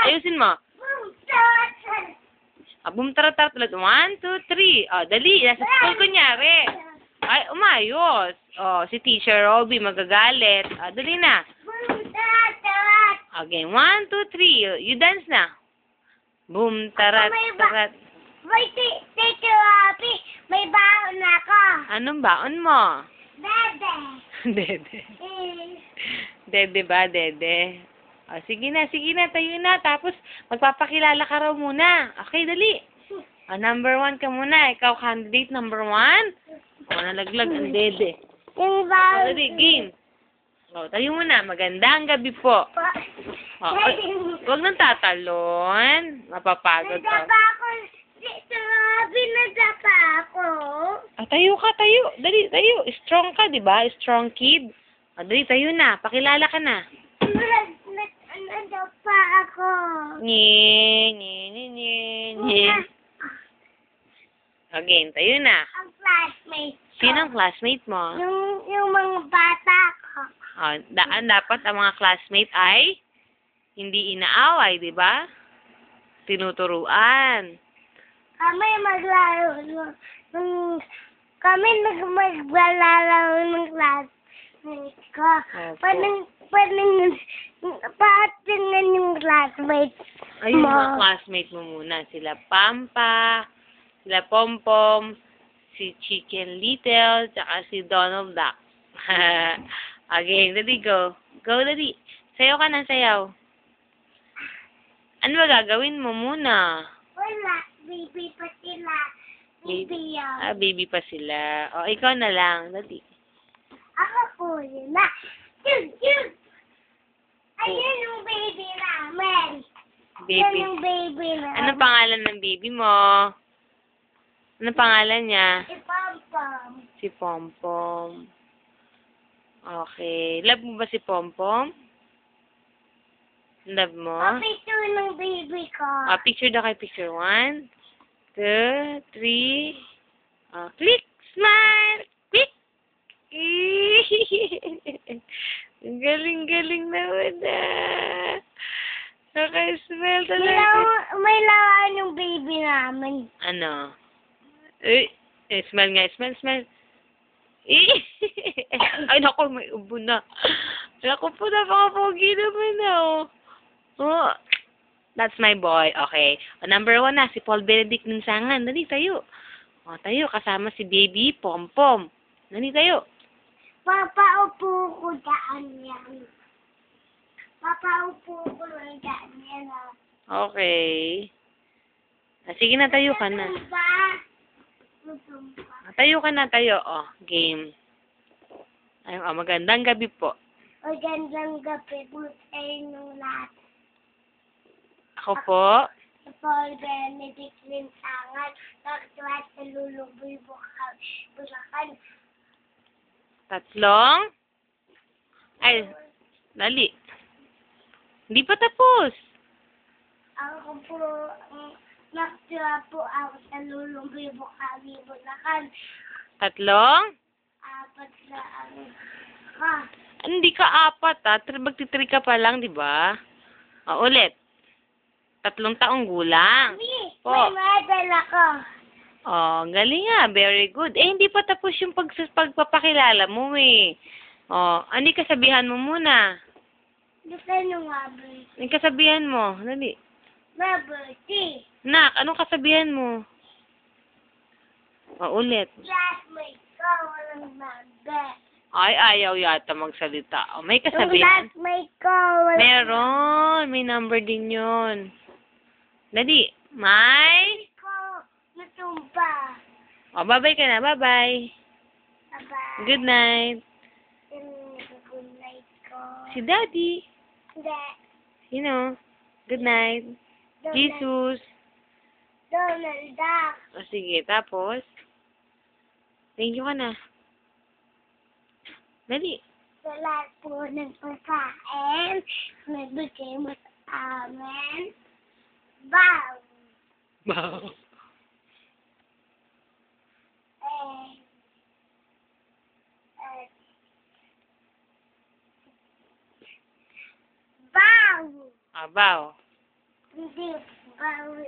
Ayusin mo. Boom, tarat-tarat ulit. 1, 2, 3. Dali. Nasa school kunyari. Ay, umayos. Si Teacher Robby magagalit. Dali na. Okay, 1, 2, 3. You dance na. Boom, tarat, tarat. Wait, Teacher Robby, may baon ako. Anong baon mo? Dede. Dede. Dede ba, Dede? Sige na, tayo na. Tapos, magpapakilala ka raw muna. Okay, dali. Number 1 ka muna. Ikaw, candidate number 1. Nalaglag ang Dede. Dali, game. Tayo muna. Magandang gabi po. Huwag nang tatalon. Mapapagod ka. Nadapa ako. Teacher Robby, nadapa ako. Tayo ka, tayo. Dali, tayo. Strong ka, di ba? Strong kid. Dali, tayo na. Pakilala ka na. Nadapa ako. Nye. Again, tayo na. Ang classmate ko. Sino ang classmate mo? Yung mga bata ko. Dapat ang mga classmate ay hindi inaaway, di ba? Tinuturuan. Kami maglalaro ng classmate ko. Patingnan yung classmate Ayun, mo. mga classmate mo muna. Sila Pampa, sila Pompom, si Chicken Little, tsaka si Donald Duck. Again, dali, go. Go, dali. Sayaw ka na, sayaw. Ano ba gagawin mo muna? Wala, baby pa sila. Baby yun. Baby pa sila. Ikaw na lang, dali. Ako po yun na. Cute. Ayun yung baby namin. Baby. Ayun yung baby namin. Anong pangalan ng baby mo? Anong pangalan niya? Si Pompom. Si Pompom. Okay. Love mo ba si Pompom? Love mo? Picture ng baby ko. Picture daw kay picture. 1, 2, 3. Click! Smile! Click! Ang galing-galing naman na. Naka-smile talaga. May lawan yung baby namin. Ano? Smile nga. Smile. Ay, naku, may ubo na. Naku po, napaka-pogi naman na, that's my boy. Okay. Number 1 na, si Paul Benedict Ninsangan. Dali, tayo. Tayo, kasama si Baby Pompom. Dali, tayo. Papaupo ko daan yan. Okay. Sige na, tayo ka na. Tayo ka na, tayo. Game. Ay, magandang gabi po. Magandang gabi po sa inyong lahat. Ako po. Si Paul Benedict Linsangan, nagtuwat sa Luluboy, Bulacan. 3? Ay, dali. Hindi pa tapos. Ako po, nagtuwa po ako sa Luluboy, Bulacan. 3? 4 na Hindi ka 4, magti-3 ka pa lang, di ba? Ulit. 3 taong gulang. Po. May medal ako. Galing nga. Very good. Hindi pa tapos yung pagpapakilala mo, ano kasabihan mo muna? Gusto nyo nga, Bertie? Yung kasabihan mo. Dali. Bertie. Nak, anong kasabihan mo? Ulit. Classmate ko, walang number. Ay, ayaw yata magsalita. May Yung kasabihan. classmate ko, walang Meron. May number din yun. Dali. May? ko, natumba. Bye-bye ka na. Bye-bye. Bye-bye. Good night. Good night ko. Si Daddy. Hindi. Good night. Jesus. Donald Duck. Sige. Tapos? Thank you ka na. Dali. Sa lahat po ng pagkain, nagbigay mo sa amin. Bow. Wow. Bow. Bow. Hindi. Mami.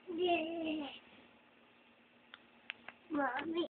Hindi. Mami.